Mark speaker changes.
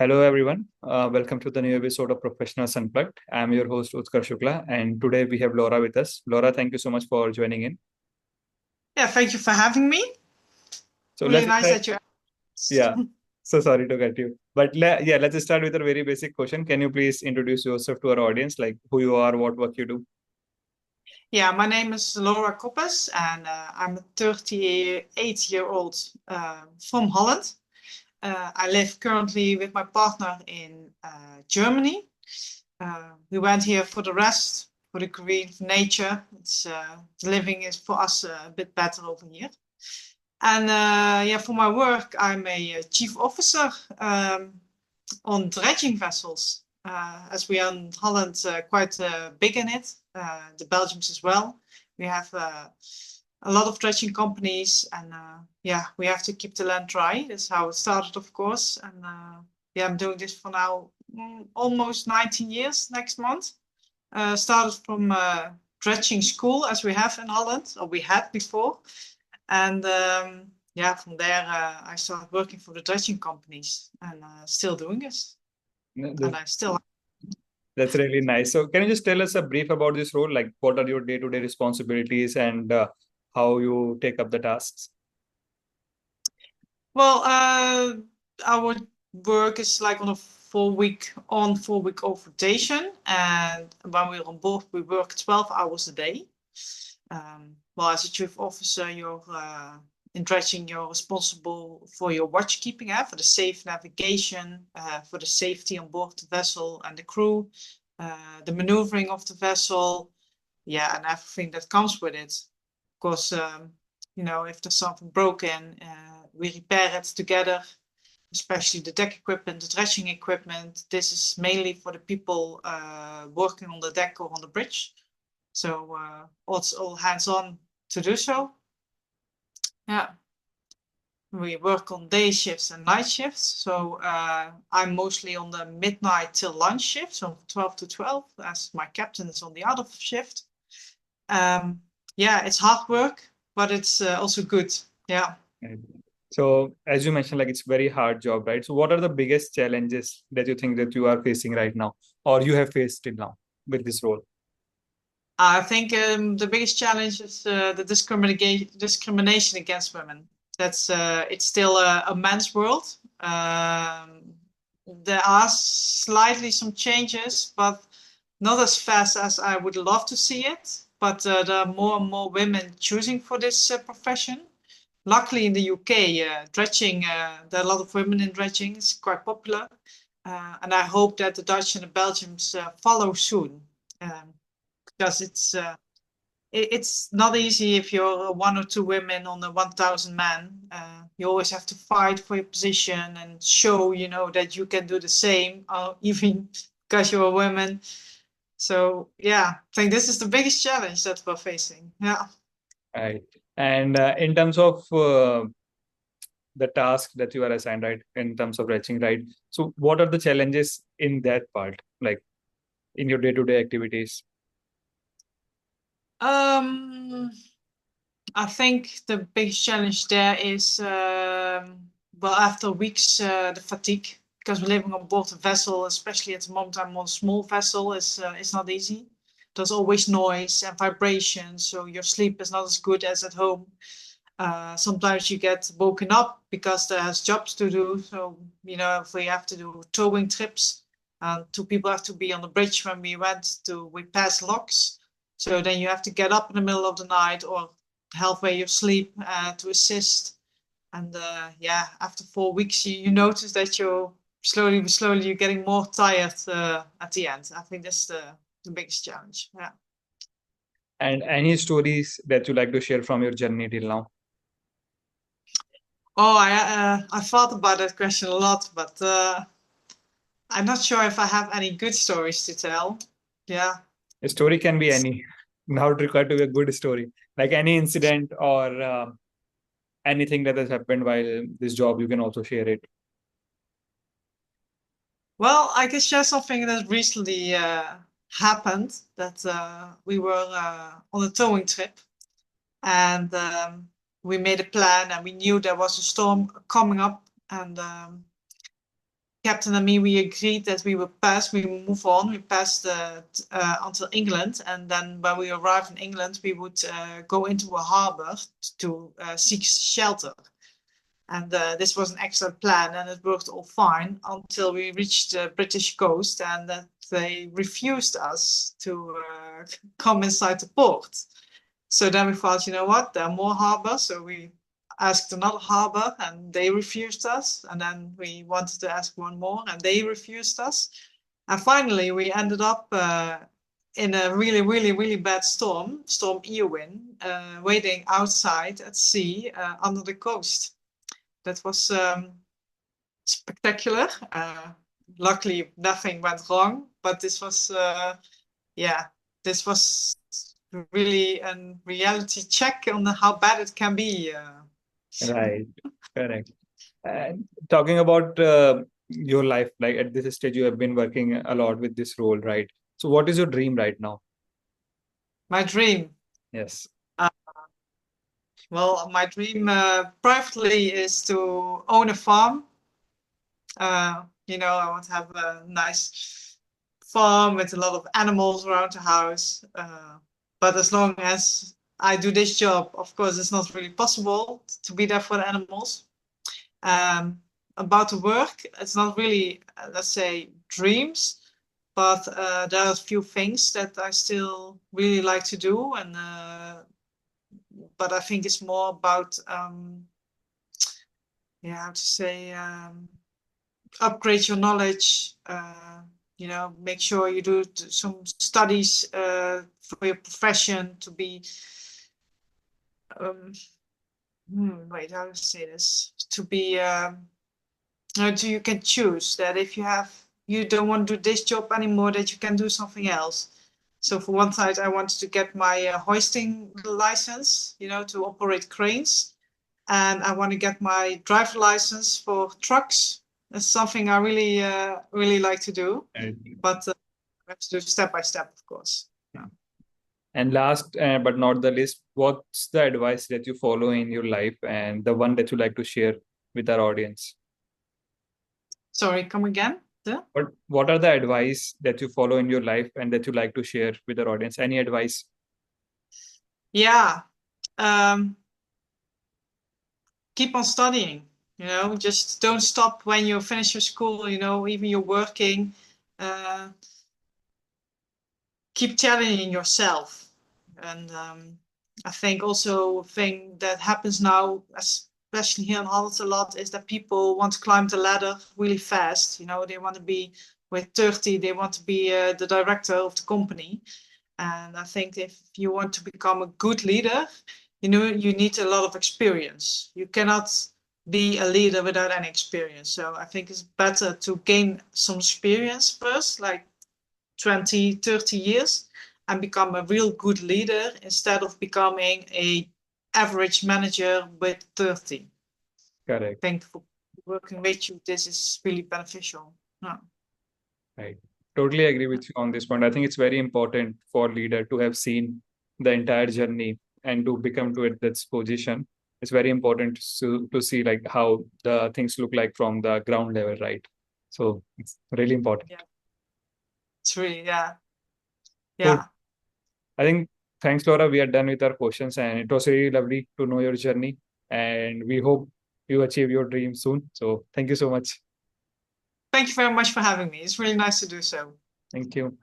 Speaker 1: Hello, everyone. Welcome to the new episode of Professionals Unplugged. I'm your host, Utkarsh Shukla, and today we have Laura with us. Laura, thank you so much for joining in.
Speaker 2: Yeah, thank you for having me.
Speaker 1: So
Speaker 2: Really
Speaker 1: let's
Speaker 2: nice
Speaker 1: start.
Speaker 2: that you
Speaker 1: Yeah,
Speaker 2: asked.
Speaker 1: so sorry to cut you. But yeah, let's start with a very basic question. Can you please introduce yourself to our audience, like who you are, what work you do?
Speaker 2: Yeah, my name is Laura Koppes and I'm a 38-year-old from Holland. I live currently with my partner in Germany. We went here for the rest, for the green, for nature. The living is for us a bit better over here. And yeah, for my work, I'm a chief officer on dredging vessels, as we are in Holland quite big in it, the Belgians as well. We have a lot of dredging companies, and yeah, we have to keep the land dry. That's how it started, of course. And yeah, I'm doing this for now almost 19 years next month. Started from dredging school, as we have in Holland, or we had before. And yeah, from there I started working for the dredging companies and still doing this. And
Speaker 1: That's
Speaker 2: I still
Speaker 1: that's really nice. So can you just tell us a brief about this role? Like what are your day-to-day responsibilities and how you take up the tasks?
Speaker 2: well, our work is like on a 4 week on, 4 week off rotation, and when we're on board, we work 12 hours a day. Well, as a chief officer, you're in dredging, you're responsible for your watch keeping, for the safe navigation, for the safety on board the vessel and the crew, the maneuvering of the vessel, yeah, and everything that comes with it. Of course, you know, if there's something broken, we repair it together, especially the deck equipment, the dredging equipment. This is mainly for the people working on the deck or on the bridge. So it's all hands on to do so. Yeah. We work on day shifts and night shifts. So I'm mostly on the midnight till lunch shift, so 12 to 12, as my captain is on the other shift. Yeah, it's hard work, but it's also good. Yeah.
Speaker 1: Right. So as you mentioned, like it's very hard job, right? So what are the biggest challenges that you think that you are facing right now, or you have faced till now with this role?
Speaker 2: I think the biggest challenge is the discrimination against women. That's it's still a man's world. There are slightly some changes, but not as fast as I would love to see it. But there are more and more women choosing for this profession. Luckily, in the UK, dredging, there are a lot of women in dredging. It's quite popular, and I hope that the Dutch and the Belgians follow soon. Because it's not easy if you're one or two women on a 1,000 men. You always have to fight for your position and show, you know, that you can do the same, even because you're a woman. So yeah, I think this is the biggest challenge that we're facing. Yeah.
Speaker 1: Right. And in terms of the task that you are assigned, right, in terms of wrenching, right? So what are the challenges in that part, like in your day-to-day activities?
Speaker 2: Um, I think the biggest challenge there is, well, after weeks, the fatigue, because we're living on board a vessel, especially at the moment I'm on a small vessel, it's not easy. There's always noise and vibration, so your sleep is not as good as at home. Sometimes you get woken up because there's jobs to do. So, you know, if we have to do towing trips, two people have to be on the bridge when we pass locks. So then you have to get up in the middle of the night or halfway your sleep to assist. And yeah, after 4 weeks, you notice that you're slowly, you're getting more tired at the end. I think that's the biggest challenge. Yeah.
Speaker 1: And any stories that you like to share from your journey till now?
Speaker 2: Oh, I thought about that question a lot, but I'm not sure if I have any good stories to tell. Yeah.
Speaker 1: A story can be any, not required to be a good story, like any incident or anything that has happened while this job, you can also share it.
Speaker 2: Well, I can share something that recently happened. That we were on a towing trip, and we made a plan, and we knew there was a storm coming up, and captain and me, we agreed that we would pass, we would move on. We passed until England, and then when we arrived in England, we would go into a harbour to seek shelter. And this was an excellent plan, and it worked all fine until we reached the British coast, and that they refused us to come inside the port. So then we thought, you know what, there are more harbors, so we asked another harbor, and they refused us. And then we wanted to ask one more, and they refused us. And finally, we ended up in a really, really, really bad storm Eowyn, waiting outside at sea under the coast. That was spectacular. Luckily, nothing went wrong, but this was, this was really a reality check on how bad it can be.
Speaker 1: Right, correct. And talking about your life, like at this stage, you have been working a lot with this role, right? So, what is your dream right now?
Speaker 2: My dream.
Speaker 1: Yes.
Speaker 2: Well, my dream privately is to own a farm. I want to have a nice farm with a lot of animals around the house. But as long as I do this job, of course, it's not really possible to be there for the animals. About the work, it's not really, let's say, dreams, but there are a few things that I still really like to do, and but I think it's more about how to say, upgrade your knowledge. Make sure you do some studies for your profession to be. Wait, how to say this? To be. You can choose that if you don't want to do this job anymore, that you can do something else. So for one side, I wanted to get my hoisting license, to operate cranes, and I want to get my driver license for trucks. That's something I really, really like to do, but I have to do step by step, of course. Yeah.
Speaker 1: And last but not the least, what's the advice that you follow in your life and the one that you like to share with our audience?
Speaker 2: Sorry, come again?
Speaker 1: What are the advice that you follow in your life and that you like to share with our audience? Any advice?
Speaker 2: Yeah. Keep on studying. Just don't stop when you finish your school. Even you're working. Keep challenging yourself. And I think also a thing that happens now, especially here in Holland a lot, is that people want to climb the ladder really fast. They want to be, with 30, they want to be the director of the company. And I think if you want to become a good leader, you need a lot of experience. You cannot be a leader without any experience. So I think it's better to gain some experience first, like 20, 30 years, and become a real good leader instead of becoming a average manager with 30.
Speaker 1: Correct.
Speaker 2: I think for working with you, this is really beneficial. No.
Speaker 1: Right. Totally agree with you on this point. I think it's very important for leader to have seen the entire journey and to become to this position. It's very important to see like how the things look like from the ground level, right? So it's really important.
Speaker 2: Yeah. It's really, yeah.
Speaker 1: So
Speaker 2: Yeah.
Speaker 1: I think thanks, Laura. We are done with our questions, and it was really lovely to know your journey. And we hope you achieve your dream soon. So thank you so much.
Speaker 2: Thank you very much for having me. It's really nice to do so.
Speaker 1: Thank you.